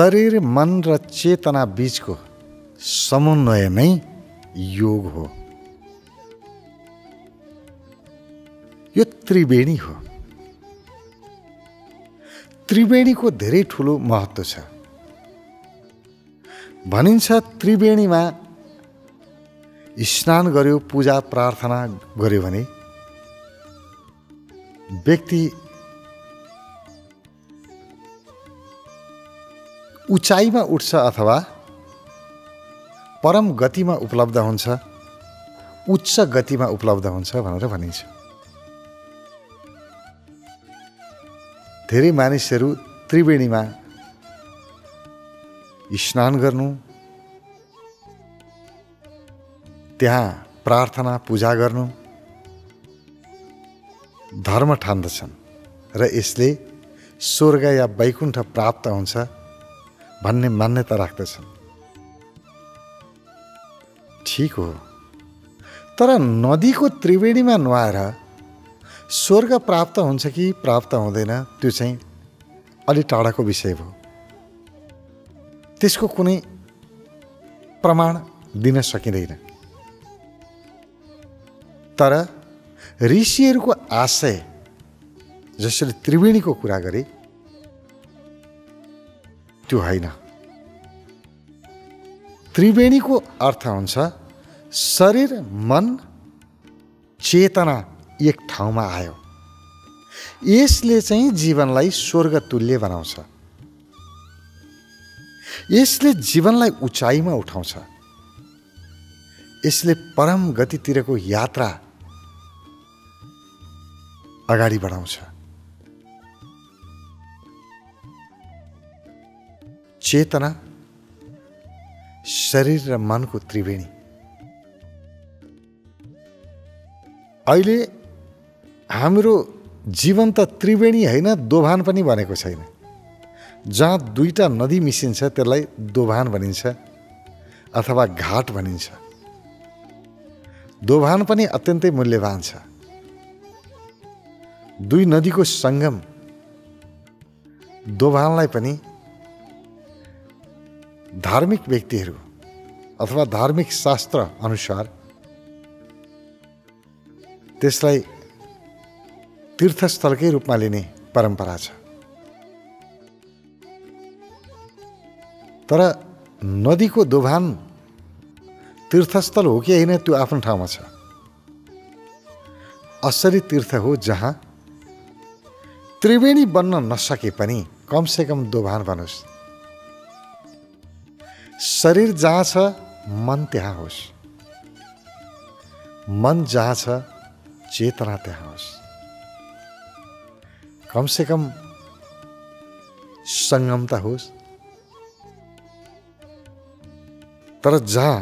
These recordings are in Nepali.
शरीर, मन र चेतना बीचको समन्वय नै योग हो। यो त्रिवेणी हो। त्रिवेणीको धेरै ठुलो महत्त्व छ। भनिन्छ त्रिवेणीमा स्नान गर्यो, पूजा प्रार्थना गर्यो भने व्यक्ति उचाइमा उठ्छ अथवा परम गतिमा उपलब्ध हुन्छ, उच्च गतिमा उपलब्ध हुन्छ भनेर भनिन्छ। धेरै मानिसहरू त्रिवेणीमा स्नान गर्नु, त्यहाँ प्रार्थना पूजा गर्नु धर्म ठान्दछन् र यसले स्वर्ग या वैकुण्ठ प्राप्त हुन्छ भन्ने मान्यता राख्दछन्। ठिक हो, तर नदीको त्रिवेणीमा नुहाएर स्वर्ग प्राप्त हुन्छ कि प्राप्त हुँदैन त्यो चाहिँ अलि टाढाको विषय भयो। त्यसको कुनै प्रमाण दिन सकिँदैन। तर ऋषिहरूको आशय जसरी त्रिवेणीको कुरा गरे त्यो होइन। त्रिवेणीको अर्थ हुन्छ शरीर, मन, चेतना एक ठाउँमा आयो। यसले चाहिँ जीवनलाई स्वर्ग तुल्य बनाउँछ। यसले जीवनलाई उचाइमा उठाउँछ। यसले परम गतितिरको यात्रा अगाडि बढाउँछ। चेतना, शरीर र मनको त्रिवेणी। अहिले हाम्रो जीवन त त्रिवेणी होइन, दोभान पनि बनेको छैन। जहाँ दुईटा नदी मिसिन्छ त्यसलाई दोभान भनिन्छ अथवा घाट भनिन्छ। दोभान पनि अत्यन्तै मूल्यवान छ। दुई नदीको सङ्गम दोभानलाई पनि धार्मिक व्यक्तिहरू अथवा धार्मिक शास्त्र अनुसार त्यसलाई तीर्थस्थलकै रूपमा लिने परम्परा छ। तर नदीको दोभान तीर्थस्थल हो कि होइन त्यो आफ्नो ठाउँमा छ। असली तीर्थ हो जहाँ त्रिवेणी बन्न नसके पनि कमसेकम दोभान बनोस्। शरीर जहाँ छ मन त्यहाँ होस्, मन जहाँ छ चेतना त्यहाँ होस्। कमसेकम संगमता होस्। तर जहाँ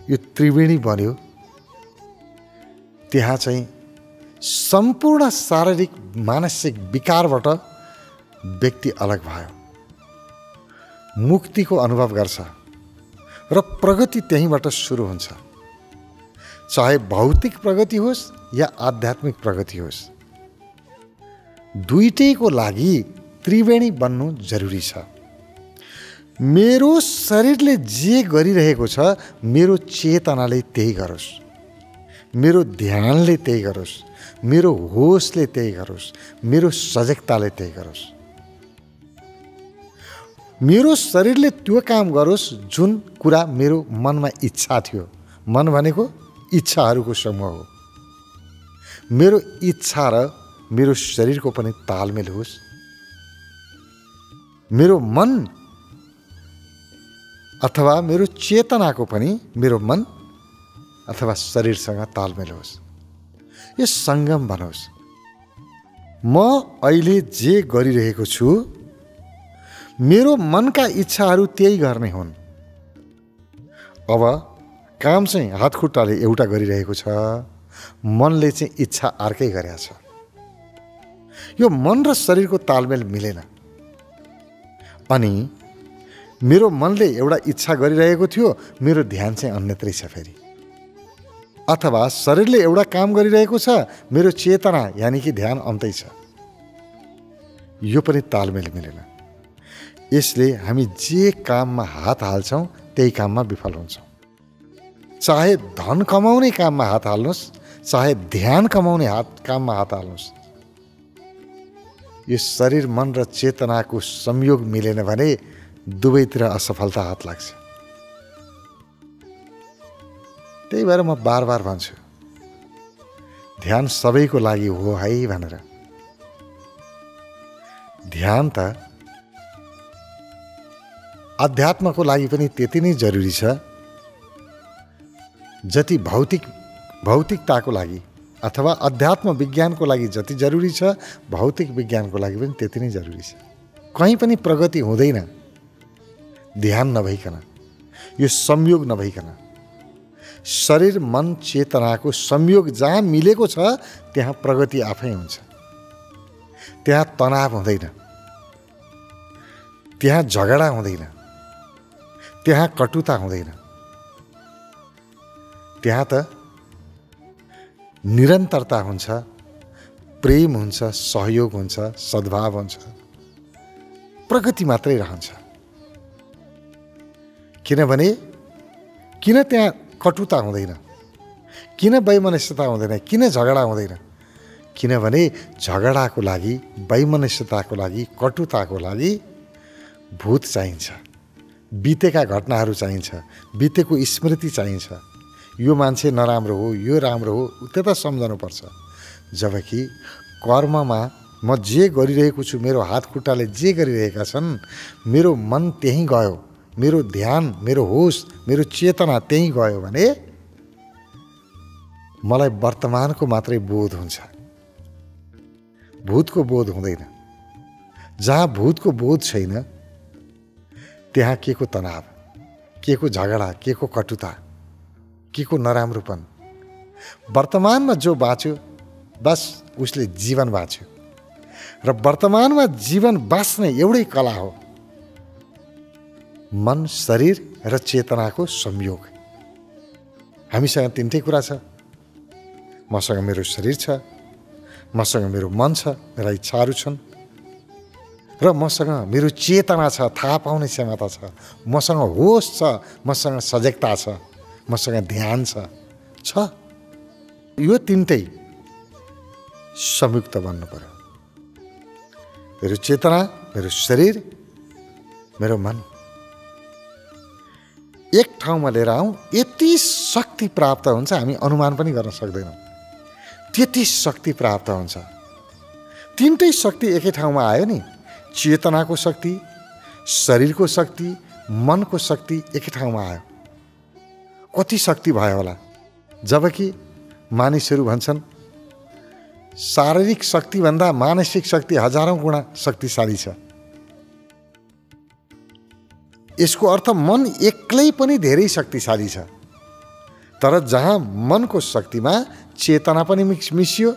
यो त्रिवेणी बन्यो त्यहाँ चाहिँ सम्पूर्ण शारीरिक मानसिक विकारबाट व्यक्ति अलग भयो, मुक्तिको अनुभव गर्छ र प्रगति त्यहीँबाट सुरु हुन्छ। चाहे भौतिक प्रगति होस् या आध्यात्मिक प्रगति होस्, दुईटैको लागि त्रिवेणी बन्नु जरुरी छ। मेरो शरीरले जे गरिरहेको छ मेरो चेतनाले त्यही गरोस्, मेरो ध्यानले त्यही गरोस्, मेरो होसले त्यही गरोस्, मेरो सजगताले त्यही गरोस्। मेरो शरीरले त्यो काम गरोस् जुन कुरा मेरो मनमा इच्छा थियो। मन भनेको इच्छाहरूको समूह हो। मेरो इच्छा र मेरो शरीरको पनि तालमेल होस्। मेरो मन अथवा मेरो चेतनाको पनि मेरो मन अथवा शरीरसँग तालमेल होस्। यो सङ्गम बनोस्। म अहिले जे गरिरहेको छु मेरो मनका इच्छाहरू त्यही गर्ने हुन्। अब काम चाहिँ हातखुट्टाले एउटा गरिरहेको छ, मनले चाहिँ इच्छा अर्कै गरेको छ। यो मन र शरीरको तालमेल मिलेन। अनि मेरो मनले एउटा इच्छा गरिरहेको थियो, मेरो ध्यान चाहिँ अन्यत्रै छ फेरि। अथवा शरीरले एउटा काम गरिरहेको छ, मेरो चेतना यानि कि ध्यान अन्तै छ। यो पनि तालमेल मिलेन। यसले हामी जे काममा हात हाल्छौँ त्यही काममा विफल हुन्छौँ। चाहे धन कमाउने काममा हात हाल्नुहोस्, चाहे ध्यान कमाउने काममा हात हाल्नुहोस्, यो शरीर मन र चेतनाको संयोग मिलेन भने दुवैतिर असफलता हात लाग्छ। त्यही भएर म बार बार भन्छु, ध्यान सबैको लागि हो है भनेर। ध्यान त अध्यात्मको लागि पनि त्यति नै जरुरी छ जति भौतिकताको लागि अथवा अध्यात्म विज्ञानको लागि जति जरुरी छ, भौतिक विज्ञानको लागि पनि त्यति नै जरुरी छ। कहीँ पनि प्रगति हुँदैन ध्यान नभइकन, यो संयोग नभइकन। शरीर मन चेतनाको संयोग जहाँ मिलेको छ त्यहाँ प्रगति आफै हुन्छ। त्यहाँ तनाव हुँदैन, त्यहाँ झगडा हुँदैन, त्यहाँ कटुता हुँदैन। त्यहाँ त निरन्तरता हुन्छ, प्रेम हुन्छ, सहयोग हुन्छ, सद्भाव हुन्छ, प्रगति मात्रै रहन्छ। किनभने किन त्यहाँ कटुता हुँदैन, किन वैमनस्यता हुँदैन, किन झगडा हुँदैन? किनभने झगडाको लागि, वैमनस्यताको लागि, कटुताको लागि भूत चाहिन्छ, बितेका घटनाहरू चाहिन्छ, बितेको स्मृति चाहिन्छ। यो मान्छे नराम्रो हो, यो राम्रो हो, त्यता सम्झनुपर्छ। जबकि कर्ममा म जे गरिरहेको छु, मेरो हात खुट्टाले जे गरिरहेका छन्, मेरो मन त्यहीँ गयो, मेरो ध्यान, मेरो होस, मेरो चेतना त्यहीँ गयो भने मलाई वर्तमानको मात्रै बोध हुन्छ, भूतको बोध हुँदैन। जहाँ भूतको बोध छैन त्यहाँ के को तनाव, के को झगडा, के को कटुता, के को नराम्रोपन। वर्तमानमा जो बाँच्यो बस उसले जीवन बाँच्यो। र वर्तमानमा जीवन बाँच्ने एउटै कला हो मन, शरीर र चेतनाको संयोग। हामीसँग तिनटै कुरा छ। मसँग मेरो शरीर छ, मसँग मेरो मन छ, मेरा इच्छाहरू छन्, र मसँग मेरो चेतना छ, थाहा पाउने क्षमता छ, मसँग होस छ, मसँग सजगता छ, मसँग ध्यान छ। यो तिनटै संयुक्त बन्नु पर्यो। मेरो चेतना, मेरो शरीर, मेरो मन एक ठाउँमा लिएर आउँ, यति शक्ति प्राप्त हुन्छ हामी अनुमान पनि गर्न सक्दैनौँ। त्यति शक्ति प्राप्त हुन्छ। तिनटै शक्ति एकै ठाउँमा आयो नि, चेतनाको शक्ति, शरीरको शक्ति, मनको शक्ति एकै ठाउँमा आयो। कति शक्ति भयो होला। जबकि मानिसहरू भन्छन् शारीरिक शक्तिभन्दा मानसिक शक्ति हजारौँ गुणा शक्तिशाली छ। यसको अर्थ मन एक्लै पनि धेरै शक्तिशाली छ। तर जहाँ मनको शक्तिमा चेतना पनि मिसियो,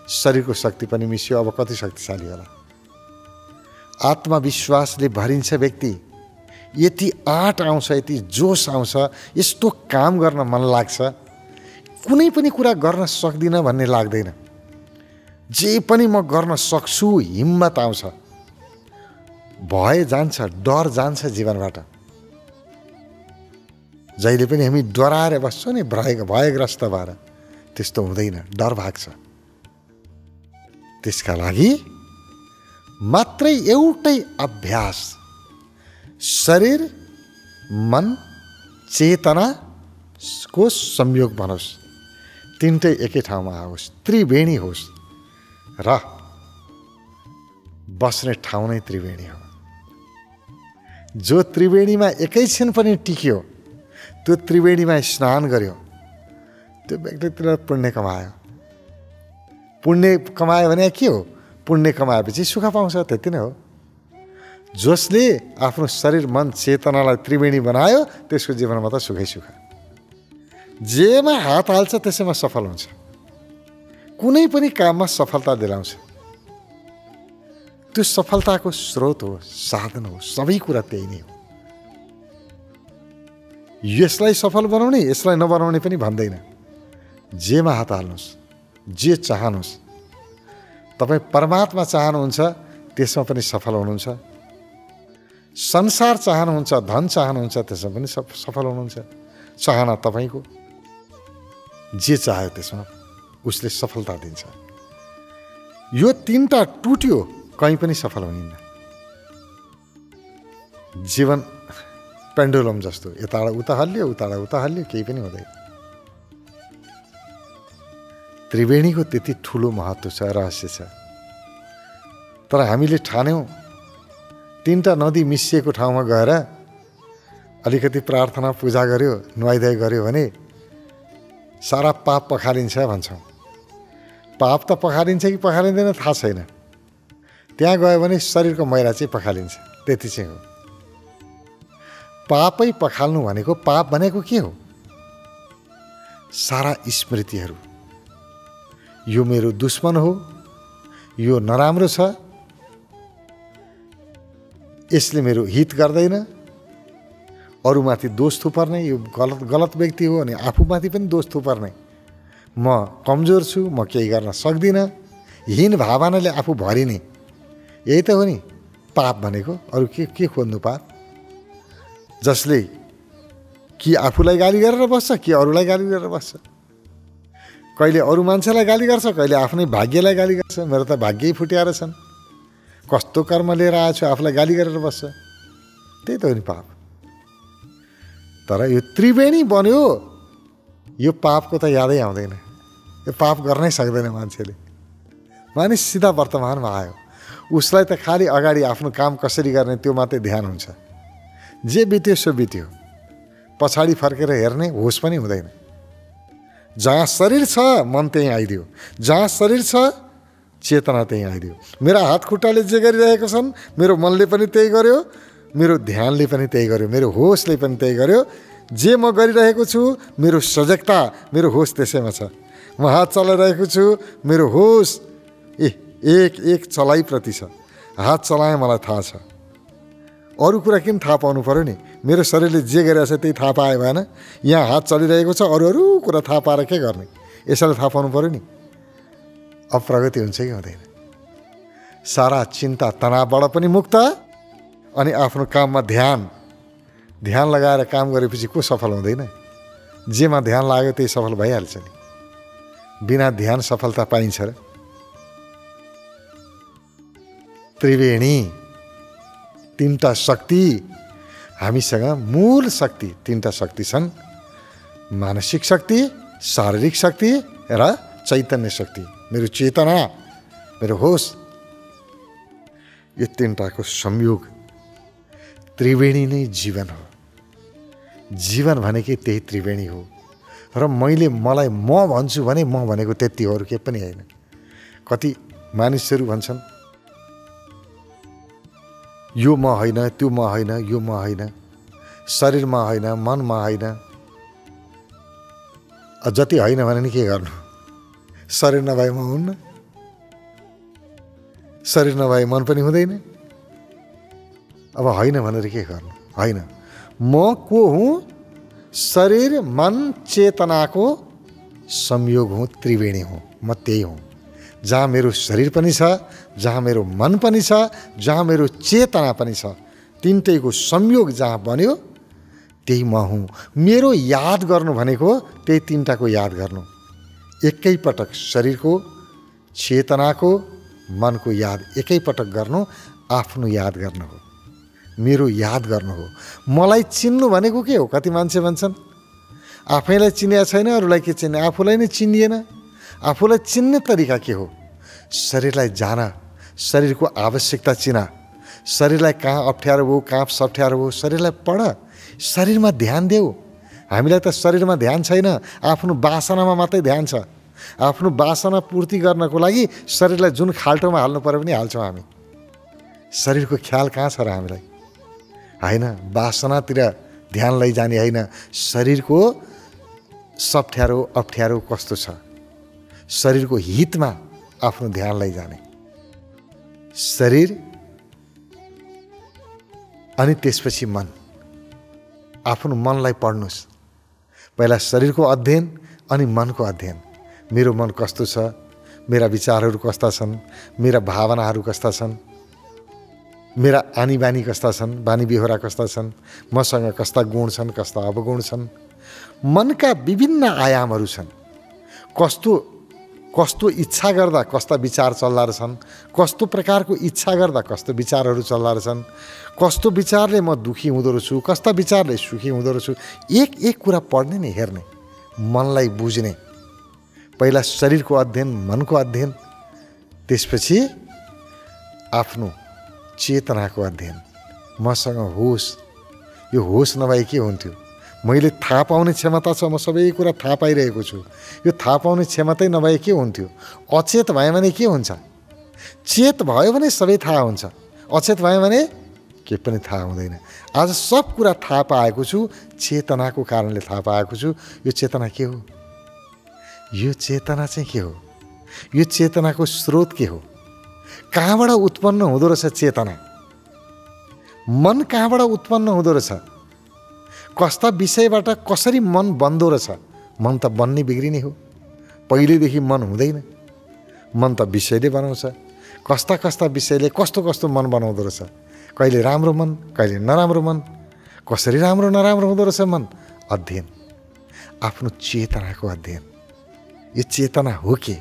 शरीरको शक्ति पनि मिसियो, अब कति शक्तिशाली होला। आत्मविश्वासले भरिन्छ व्यक्ति, यति आँट आउँछ, यति जोस आउँछ, यस्तो काम गर्न मन लाग्छ, कुनै पनि कुरा गर्न सक्दिनँ भन्ने लाग्दैन। जे पनि म गर्न सक्छु हिम्मत आउँछ। भय जान्छ, डर जान्छ जीवनबाट। जहिले पनि हामी डराएर बस्छौँ नि, भयग्रस्त भएर, त्यस्तो हुँदैन, डर भाग्छ। त्यसका लागि मात्रै एउटै अभ्यास, शरीर मन चेतनाको संयोग बनोस्, तिनटै एकै ठाउँमा आओस्, त्रिवेणी होस्, र बस्ने ठाउँ नै त्रिवेणी हो। जो त्रिवेणीमा एकैछिन पनि टिक्यो, त्यो त्रिवेणीमा स्नान गर्यो, त्यो व्यक्तिले पुण्य कमायो। पुण्य कमायो भने के हो? पुण्य कमाएपछि सुख पाउँछ, त्यति नै हो। जसले आफ्नो शरीर मन चेतनालाई त्रिवेणी बनायो त्यसको जीवनमा त सुखै सुख। जेमा हात हाल्छ त्यसैमा सफल हुन्छ। कुनै पनि काममा सफलता दिलाउँछ। त्यो सफलताको स्रोत हो, साधन हो, सबै कुरा त्यही नै हो। यसलाई सफल बनाउने, यसलाई नबनाउने पनि भन्दैन। जेमा हात हाल्नुहोस्, जे चाहनुहोस्, तपाईँ परमात्मा चाहनुहुन्छ त्यसमा पनि सफल हुनुहुन्छ। संसार चाहनुहुन्छ, धन चाहनुहुन्छ, त्यसमा पनि सफल हुनुहुन्छ। चाहना तपाईँको जे चाह्यो त्यसमा उसले सफलता दिन्छ। यो तीनटा टुट्यो कहीँ पनि सफल हुँदैन। जीवन पेन्डुलम जस्तो, यताबाट उता हल्लियो, उताबाट उता हल्लियो, केही पनि हुँदैन। त्रिवेणीको त्यति ठुलो महत्त्व छ, रहस्य छ। तर हामीले ठान्यौँ तीनटा नदी मिसिएको ठाउँमा गएर अलिकति प्रार्थना पूजा गर्यो, नुहाइधुवाइ गर्यो भने सारा पाप पखालिन्छ भन्छौँ। पाप त पखालिन्छ कि पखालिँदैन थाहा छैन। त्यहाँ गयो भने शरीरको मैला चाहिँ पखालिन्छ, त्यति चाहिँ हो। पापै पखाल्नु भनेको, पाप भनेको के हो? सारा स्मृतिहरू, यो मेरो दुश्मन हो, यो नराम्रो छ, यसले मेरो हित गर्दैन, अरूमाथि दोष थुपर्ने, यो गलत व्यक्ति हो अनि आफूमाथि पनि दोष थुपर्ने, म कमजोर छु, म केही गर्न सक्दिनँ, हीन भावनाले आफू भरिने, यही त हो नि पाप भनेको। अरू के खोज्नु पाप? जसले कि आफूलाई गाली गरेर बस्छ कि अरूलाई गाली गरेर बस्छ। कहिले अरू मान्छेलाई गाली गर्छ, कहिले आफ्नै भाग्यलाई गाली गर्छ। मेरो त भाग्यै फुट्याएर छन्, कस्तो कर्म लिएर आएछु, आफूलाई गाली गरेर बस्छ। त्यही त हो नि पाप। तर यो त्रिवेणी बन्यो, यो पापको त यादै आउँदैन। यो पाप गर्नै सक्दैन मान्छेले। मानिस सिधा वर्तमानमा आयो, उसलाई त खालि अगाडि आफ्नो काम कसरी गर्ने त्यो मात्रै ध्यान हुन्छ। जे बित्यो सो बित्यो, पछाडि फर्केर हेर्ने होस पनि हुँदैन। जहाँ शरीर छ मन त्यहीँ आइदियो, जहाँ शरीर छ चेतना त्यहीँ आइदियो। मेरा हात खुट्टाले जे गरिरहेको छन् मेरो मनले पनि त्यही गर्यो, मेरो ध्यानले पनि त्यही गर्यो, मेरो होसले पनि त्यही गर्यो। जे म गरिरहेको छु मेरो सजगता, मेरो होस त्यसैमा छ। म हात चलाइरहेको छु, मेरो होस एक चलाइप्रति छ। हात चलाएँ मलाई थाहा छ। अरू कुरा किन थाहा पाउनु पऱ्यो नि? मेरो शरीरले जे गरिरहेछ त्यही थाहा पाए भएन? यहाँ हात चलिरहेको छ, अरू कुरा थाहा पाएर के गर्ने? यसैले थाहा पाउनु पऱ्यो नि। अब प्रगति हुन्छ कि हुँदैन? सारा चिन्ता तनावबाट पनि मुक्त, अनि आफ्नो काममा ध्यान लगाएर काम गरेपछि को सफल हुँदैन? जेमा ध्यान लाग्यो त्यही सफल भइहाल्छ नि। बिना ध्यान सफलता पाइन्छ र? त्रिवेणी, तीनटा शक्ति हामीसँग, मूल शक्ति तीनटा शक्ति छन्। मानसिक शक्ति, शारीरिक शक्ति र चैतन्य शक्ति। मेरो चेतना, मेरो होस, यो तीनटाको संयोग त्रिवेणी नै जीवन हो। जीवन भनेकै त्यही त्रिवेणी हो। र मलाई म भन्छु भने म भनेको त्यति हो, अरू केही पनि होइन। कति मानिसहरू भन्छन् यो म होइन, त्यो म होइन, यो म होइन, शरीरमा होइन, मनमा होइन। जति होइन भने नि के गर्नु? शरीर नभए म हुन्न, शरीर नभए मन पनि हुँदैन। अब होइन भनेर के गर्नु? होइन, म को हुँ? शरीर मन चेतनाको संयोग हुँ, त्रिवेणी हुँ। म त्यही हुँ। जहाँ मेरो शरीर पनि छ, जहाँ मेरो मन पनि छ, जहाँ मेरो चेतना पनि छ, तिनटैको संयोग जहाँ बन्यो त्यही म हुँ। मेरो याद गर्नु भनेको त्यही तिनटाको याद गर्नु। एकैपटक शरीरको, चेतनाको, मनको याद एकैपटक गर्नु आफ्नो याद गर्नु हो, मेरो याद गर्नु हो। मलाई चिन्नु भनेको के हो? कति मान्छे भन्छन् आफैलाई चिनेको छैन, अरूलाई के चिन्ने? आफूलाई नै चिनिएन। आफूलाई चिन्ने तरिका के हो? शरीरलाई जान, शरीरको आवश्यकता चिना, शरीरलाई कहाँ अप्ठ्यारो भयो, कहाँ सप्ठ्यारो भयो, शरीरलाई पढ, शरीरमा ध्यान देऊ। हामीलाई त शरीरमा ध्यान छैन, आफ्नो वासनामा मात्रै ध्यान छ। आफ्नो वासना पूर्ति गर्नको लागि शरीरलाई जुन खाल्टोमा हाल्नु पर्यो पनि हाल्छौँ हामी। शरीरको ख्याल कहाँ छ र हामीलाई? होइन, वासनातिर ध्यान लैजाने होइन, शरीरको सप्ठ्यारो अप्ठ्यारो कस्तो छ, शरीरको हितमा आफ्नो ध्यान लैजाने। शरीर अनि त्यसपछि मन। आफ्नो मनलाई पढ्नुहोस्। पहिला शरीरको अध्ययन अनि मनको अध्ययन। मेरो मन कस्तो छ, मेरा विचारहरू कस्ता छन्, मेरा भावनाहरू कस्ता छन्, मेरा आनी बानी कस्ता छन्, बानी बेहोरा कस्ता छन्, मसँग कस्ता गुण छन्, कस्ता अवगुण छन्, मनका विभिन्न आयामहरू छन्। कस्तो कस्तो इच्छा गर्दा कस्ता विचार चल्ला रहेछन्, कस्तो प्रकारको इच्छा गर्दा कस्तो विचारहरू चल्ला रहेछन्, कस्तो विचारले म दुखी हुँदो रहेछु, कस्ता विचारले सुखी हुँदो रहेछु, एक एक कुरा पढ्ने नि, हेर्ने, मनलाई बुझ्ने। पहिला शरीरको अध्ययन, मनको अध्ययन, त्यसपछि आफ्नो चेतनाको अध्ययन। मसँग होस, यो होस नभए के हुन्थ्यो? मैले थाहा पाउने क्षमता छ, म सबै कुरा थाहा पाइरहेको छु, यो थाहा पाउने क्षमतै नभए के हुन्थ्यो? अचेत भयो भने के हुन्छ? चेत भयो भने सबै थाहा हुन्छ, अचेत भयो भने के पनि थाहा हुँदैन। आज सब कुरा थाहा पाएको छु, चेतनाको कारणले थाहा पाएको छु। यो चेतना के हो? यो चेतना चाहिँ के हो? यो चेतनाको स्रोत के हो? कहाँबाट उत्पन्न हुँदो रहेछ चेतना? मन कहाँबाट उत्पन्न हुँदो रहेछ? कस्ता विषयबाट कसरी मन बन्दो रहेछ? मन त बन्ने बिग्रिने हो, पहिलेदेखि मन हुँदैन। मन त विषयले बनाउँछ। कस्ता कस्ता विषयले कस्तो कस्तो मन बनाउँदो रहेछ? कहिले राम्रो मन, कहिले नराम्रो मन। कसरी राम्रो नराम्रो हुँदो रहेछ मन? अध्ययन, आफ्नो चेतनाको अध्ययन। यो चेतना हो के?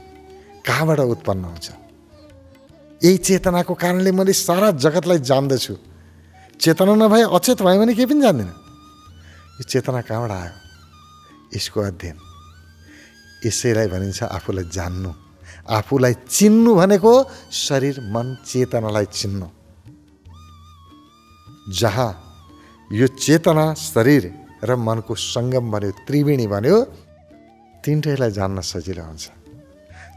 कहाँबाट उत्पन्न हुन्छ? यही चेतनाको कारणले मैले सारा जगतलाई जान्दछु। चेतना नभए अचेत भयो भने केही पनि जान्दिनँ। यो चेतना कहाँबाट आयो? यसको अध्ययन। यसैलाई भनिन्छ आफूलाई जान्नु, आफूलाई चिन्नु भनेको शरीर मन चेतनालाई चिन्नु। जहाँ यो चेतना शरीर र मनको सङ्गम बन्यो, त्रिवेणी बन्यो, तिनटैलाई जान्न सजिलो हुन्छ।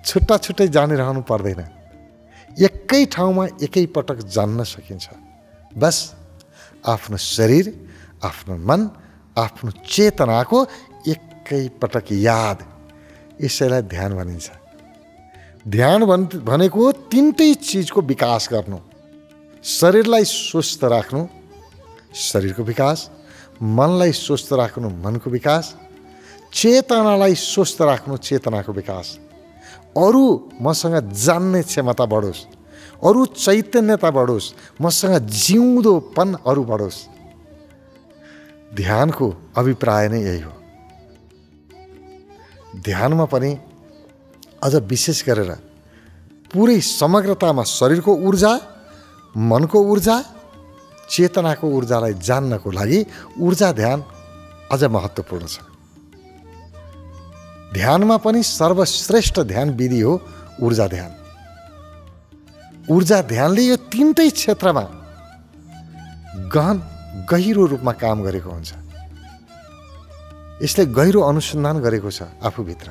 छुट्टा छुट्टै जानिरहनु पर्दैन, एकै ठाउँमा एकै पटक जान्न सकिन्छ। बस आफ्नो शरीर, आफ्नो मन, आफ्नो चेतनाको एकै पटक याद, यसैलाई ध्यान भनिन्छ। ध्यान भनेको तिनटै चिजको विकास गर्नु। शरीरलाई स्वस्थ राख्नु, शरीरको विकास, मनलाई स्वस्थ राख्नु, मनको विकास, चेतनालाई स्वस्थ राख्नु, चेतनाको विकास। अरू मसँग जान्ने क्षमता बढोस्, अरू चैतन्यता बढोस्, मसँग जिउँदोपन अरू बढोस्। ध्यानको अभिप्राय नै यही हो। ध्यानमा पनि अझ विशेष गरेर पुरै समग्रतामा शरीरको ऊर्जा, मनको ऊर्जा, चेतनाको ऊर्जालाई जान्नको लागि ऊर्जा ध्यान अझ महत्त्वपूर्ण छ। ध्यानमा पनि सर्वश्रेष्ठ ध्यान विधि हो ऊर्जा ध्यान। ऊर्जा ध्यानले यो तिनटै क्षेत्रमा गहन गहिरो रूपमा काम गरेको हुन्छ। यसले गहिरो अनुसन्धान गरेको छ आफूभित्र।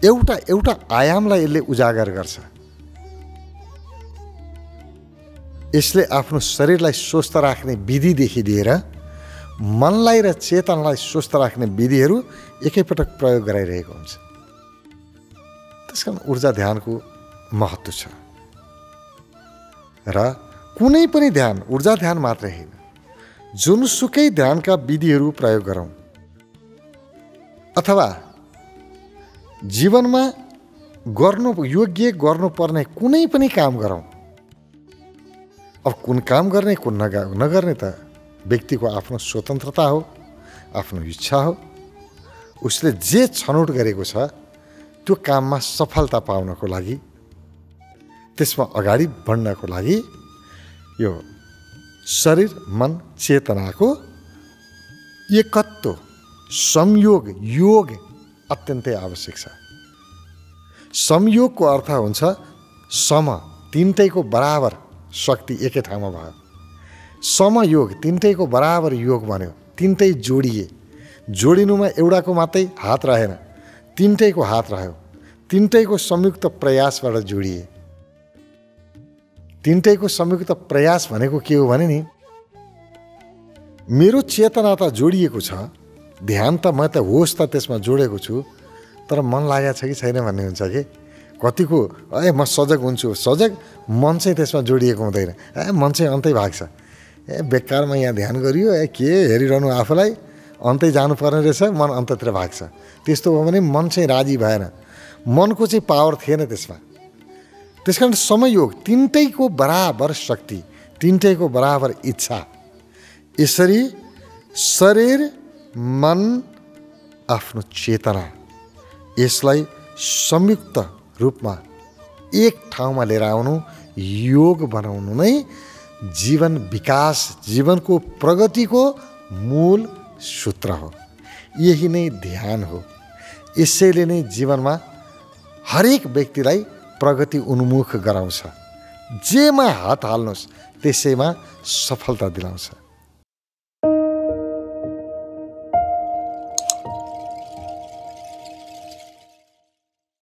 एउटा एउटा आयामलाई यसले उजागर गर्छ। यसले आफ्नो शरीरलाई स्वस्थ राख्ने विधिदेखि लिएर मनलाई र चेतनालाई स्वस्थ राख्ने विधिहरू एकैपटक प्रयोग गराइरहेको हुन्छ। त्यसकारण ऊर्जा ध्यानको महत्त्व छ। र कुनै पनि ध्यान, ऊर्जा ध्यान मात्रै होइन, जुनसुकै ध्यानका विधिहरू प्रयोग गरौँ अथवा जीवनमा गर्नु योग्य गर्नुपर्ने कुनै पनि काम गरौँ। अब कुन काम गर्ने कुन नगर्ने त व्यक्तिको आफ्नो स्वतन्त्रता हो, आफ्नो इच्छा हो। उसले जे छनौट गरेको छ त्यो काममा सफलता पाउनको लागि, त्यसमा अगाडि बढ्नको लागि यो शरीर मन चेतनाको एकत्व, संयोग, योग अत्यन्तै आवश्यक छ। संयोगको अर्थ हुन्छ सम, तिनटैको बराबर शक्ति एकै ठाउँमा भयो। समयोग, तिनटैको बराबर योग बन्यो, तिनटै जोडिए। जोडिनुमा एउटाको मात्रै हात रहेन, तिनटैको हात रह्यो, तिनटैको संयुक्त प्रयासबाट जोडिए। तिनटैको संयुक्त प्रयास भनेको के हो भने नि, मेरो चेतना त जोडिएको छ, ध्यान त म त होस त त्यसमा जोडेको छु, तर मन लागेको छ कि छैन भन्ने हुन्छ कि। कतिको म सजग हुन्छु, सजग, मन चाहिँ त्यसमा जोडिएको हुँदैन। मन चाहिँ अन्तै भाग्छ। बेकारमा यहाँ ध्यान गरियो, के हेरिरहनु आफूलाई, अन्तै जानुपर्ने रहेछ, मन अन्ततिर भाग्छ। त्यस्तो हो भने मन चाहिँ राजी भएन, मनको चाहिँ पावर थिएन त्यसमा। त्यसकारण समयोग तिनटैको बराबर शक्ति, तिनटैको बराबर इच्छा, यसरी शरीर, मन, आफ्नो चेतना, यसलाई संयुक्त रूपमा एक ठाउँमा लिएर आउनु, योग बनाउनु नै जीवन विकास, जीवनको प्रगतिको मूल सूत्र हो। यही नै ध्यान हो। यसैले नै जीवनमा हरेक व्यक्तिलाई प्रगति उन्मुख गराउँछ। जेमा हात हाल्नुहोस् त्यसैमा सफलता दिलाउँछ।